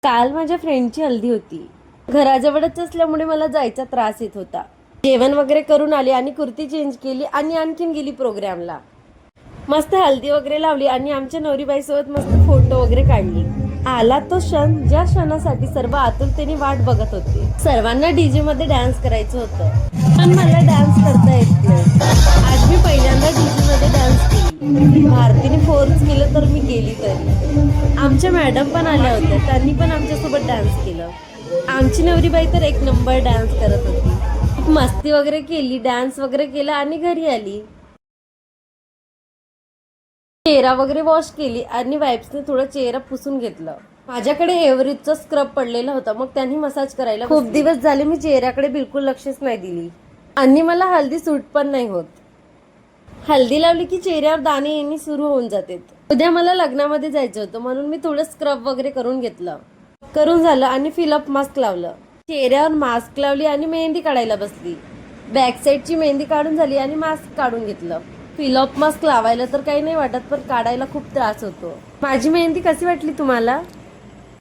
काल माझ्या फ्रेंडची हल्दी होती. घराजवळच असल्यामुळे मला जायचा त्रास येत होता. जेवण वगैरे करून आली आणि कुर्ती चेंज केली आणि आणखीन गेली प्रोग्रामला. मस्त हल्दी वगैरे लावली आणि आमच्या नवरीबाईसोबत मस्त फोटो वगैरे काढली. आला तो क्षण ज्या क्षणासाठी सर्व आतुरतेने वाट बघत होते. सर्वांना डीजे मध्ये डान्स करायचं होतं, पण मला डान्स करता येत नाही. आज मी पहिल्यांदा डीजे मध्ये डान्स केली. भारतीने फोर्स केलं तर मी गेली तरी. आमच्या मॅडम पण आल्या होत्या, त्यांनी पण आमच्यासोबत डान्स केलं. आमची नवरीबाई तर एक नंबर डान्स करत होती. मस्ती वगैरे केली, डान्स वगैरे केला आणि घरी आली. चेहरा वगैरे वॉश केली आणि वाईप्सने थोडं चेहरा पुसून घेतलं. माझ्याकडे एव्हरेजचा स्क्रब पडलेला होता, मग त्यांनी मसाज करायला खूप दिवस झाले मी चेहऱ्याकडे बिलकुल लक्षच नाही दिली आणि मला हल्दी सूट पण नाही होत. हल्दी लावली की चेहऱ्यावर दाणे येणे सुरू होऊन जाते. उद्या मला लग्नामध्ये जायचं होतं, म्हणून मी थोडं स्क्रब वगैरे करून झालं आणि फिलअप मास्क लावलं. चेहऱ्यावर मास्क लावली आणि मेहंदी काढायला बसली. बॅक साईडची मेहंदी काढून झाली आणि मास्क काढून घेतलं. फिलअप मास्क लावायला तर काही नाही वाटत, पण काढायला खूप त्रास होतो. माझी मेहंदी कशी वाटली तुम्हाला?